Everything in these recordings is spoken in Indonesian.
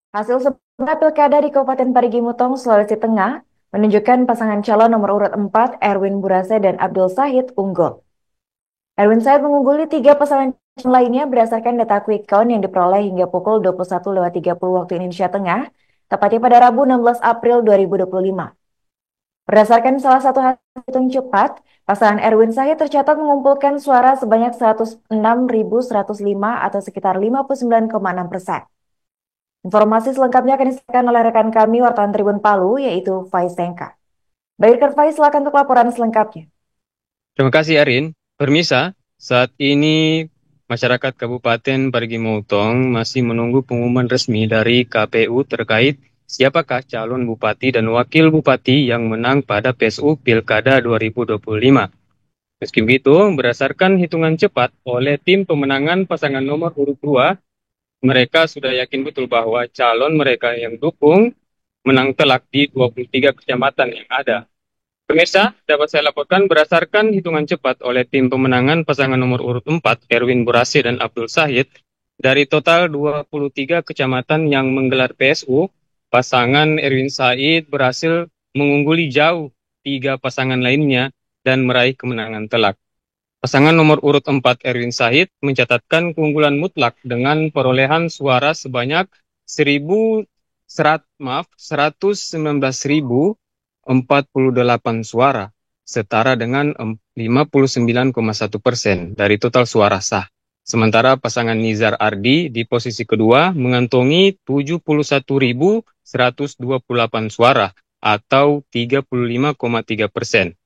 Hasil sementara pilkada di Kabupaten Parigi Mutong, Sulawesi Tengah menunjukkan pasangan calon nomor urut 4 Erwin Burase dan Abdul Sahid unggul. Erwin Said mengungguli tiga pasangan calon lainnya berdasarkan data quick count yang diperoleh hingga pukul 21.30 waktu Indonesia Tengah, tepatnya pada Rabu 16 April 2025. Berdasarkan salah satu hasil hitung cepat, pasangan Erwin Said tercatat mengumpulkan suara sebanyak 106.105 atau sekitar 59,6%. Informasi selengkapnya akan disampaikan oleh rekan kami wartawan Tribun Palu, yaitu Faiz Tengka. Baik, Faiz, silakan untuk laporan selengkapnya. Terima kasih Arin. Permisa, saat ini masyarakat Kabupaten Parigi Mutong masih menunggu pengumuman resmi dari KPU terkait siapakah calon bupati dan wakil bupati yang menang pada PSU Pilkada 2025. Meski begitu, berdasarkan hitungan cepat oleh tim pemenangan pasangan nomor urut 2, mereka sudah yakin betul bahwa calon mereka yang dukung menang telak di 23 kecamatan yang ada. Pemirsa, dapat saya laporkan berdasarkan hitungan cepat oleh tim pemenangan pasangan nomor urut 4, Erwin Burasi dan Abdul Sahid, dari total 23 kecamatan yang menggelar PSU, pasangan Erwin Said berhasil mengungguli jauh tiga pasangan lainnya dan meraih kemenangan telak. Pasangan nomor urut 4, Erwin Said, mencatatkan keunggulan mutlak dengan perolehan suara sebanyak 119.048 suara, setara dengan 59,1% dari total suara sah. Sementara pasangan Nizar Ardi di posisi kedua mengantongi 71.128 suara atau 35,3%.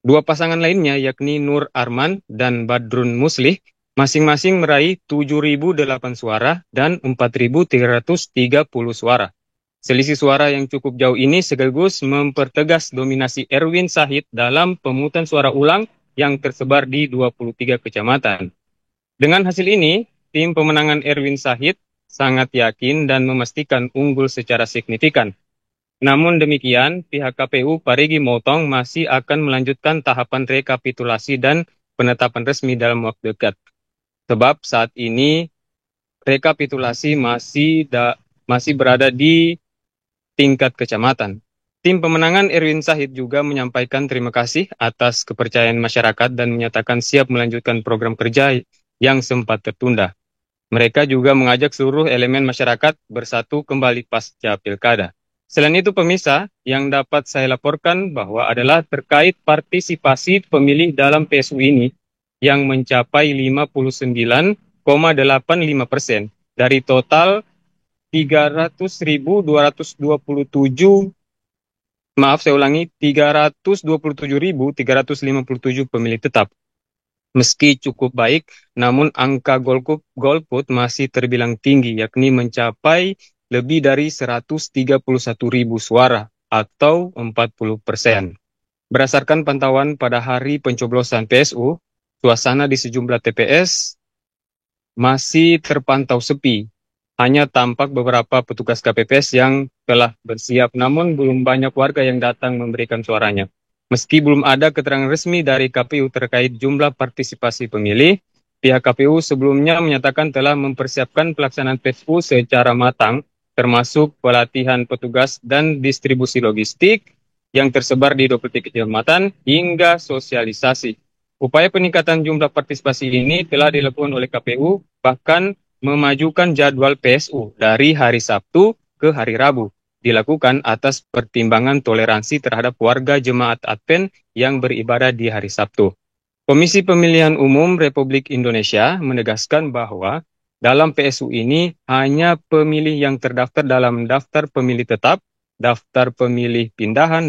Dua pasangan lainnya yakni Nur Arman dan Badrun Muslih masing-masing meraih 7.008 suara dan 4.330 suara. Selisih suara yang cukup jauh ini sekaligus mempertegas dominasi Erwin Sahid dalam pemungutan suara ulang yang tersebar di 23 kecamatan. Dengan hasil ini, tim pemenangan Erwin Sahid sangat yakin dan memastikan unggul secara signifikan. Namun demikian, pihak KPU Parigi Motong masih akan melanjutkan tahapan rekapitulasi dan penetapan resmi dalam waktu dekat. Sebab saat ini rekapitulasi masih berada di tingkat kecamatan. Tim pemenangan Erwin Sahid juga menyampaikan terima kasih atas kepercayaan masyarakat dan menyatakan siap melanjutkan program kerja yang sempat tertunda. Mereka juga mengajak seluruh elemen masyarakat bersatu kembali pasca pilkada. Selain itu, pemirsa, yang dapat saya laporkan bahwa adalah terkait partisipasi pemilih dalam PSU ini yang mencapai 59,85% dari total 300.227, maaf saya ulangi, 327.357 pemilih tetap. Meski cukup baik, namun angka golput masih terbilang tinggi, yakni mencapai lebih dari 131.000 suara atau 40%. Berdasarkan pantauan pada hari pencoblosan PSU, suasana di sejumlah TPS masih terpantau sepi. Hanya tampak beberapa petugas KPPS yang telah bersiap, namun belum banyak warga yang datang memberikan suaranya. Meski belum ada keterangan resmi dari KPU terkait jumlah partisipasi pemilih, pihak KPU sebelumnya menyatakan telah mempersiapkan pelaksanaan PSU secara matang, termasuk pelatihan petugas dan distribusi logistik yang tersebar di 23 kecamatan hingga sosialisasi. Upaya peningkatan jumlah partisipasi ini telah dilakukan oleh KPU, bahkan memajukan jadwal PSU dari hari Sabtu ke hari Rabu, dilakukan atas pertimbangan toleransi terhadap warga jemaat Advent yang beribadah di hari Sabtu. Komisi Pemilihan Umum Republik Indonesia menegaskan bahwa dalam PSU ini hanya pemilih yang terdaftar dalam daftar pemilih tetap, daftar pemilih pindahan,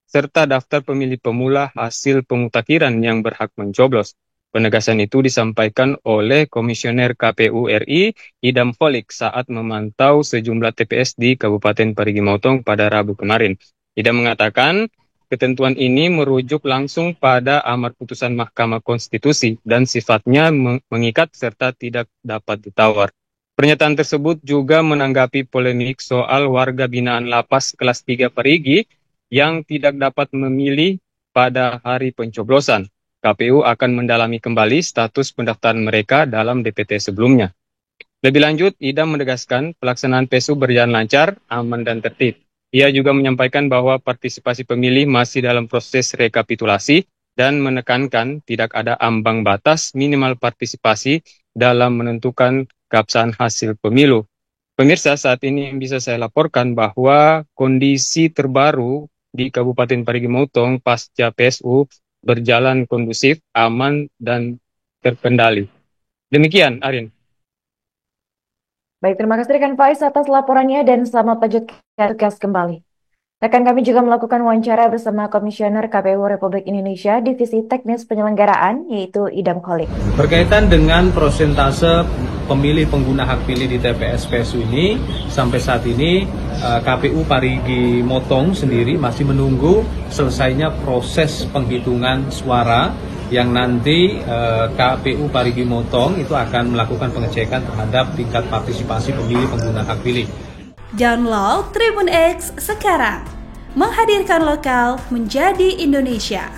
serta daftar pemilih pemula hasil pemutakhiran yang berhak mencoblos. Penegasan itu disampaikan oleh Komisioner KPU RI, Idam Holik, saat memantau sejumlah TPS di Kabupaten Parigi Motong pada Rabu kemarin. Idam mengatakan, ketentuan ini merujuk langsung pada amar putusan Mahkamah Konstitusi dan sifatnya mengikat serta tidak dapat ditawar. Pernyataan tersebut juga menanggapi polemik soal warga binaan Lapas kelas 3 Parigi yang tidak dapat memilih pada hari pencoblosan. KPU akan mendalami kembali status pendaftaran mereka dalam DPT sebelumnya. Lebih lanjut, Idam menegaskan pelaksanaan PSU berjalan lancar, aman, dan tertib. Ia juga menyampaikan bahwa partisipasi pemilih masih dalam proses rekapitulasi dan menekankan tidak ada ambang batas minimal partisipasi dalam menentukan keabsahan hasil pemilu. Pemirsa, saat ini bisa saya laporkan bahwa kondisi terbaru di Kabupaten Parigi Motong pasca PSU berjalan kondusif, aman, dan terkendali. Demikian, Arin. Baik, terima kasih rekan Faiz atas laporannya dan selamat lanjutkan tugas kembali. Rekan kami juga melakukan wawancara bersama Komisioner KPU Republik Indonesia Divisi Teknis Penyelenggaraan, yaitu Idam Kholik. Berkaitan dengan persentase pemilih pengguna hak pilih di TPS PSU ini, sampai saat ini KPU Parigi Motong sendiri masih menunggu selesainya proses penghitungan suara yang nanti KPU Parigi Motong itu akan melakukan pengecekan terhadap tingkat partisipasi pemilih pengguna hak pilih. Download Tribun X sekarang, menghadirkan lokal menjadi Indonesia.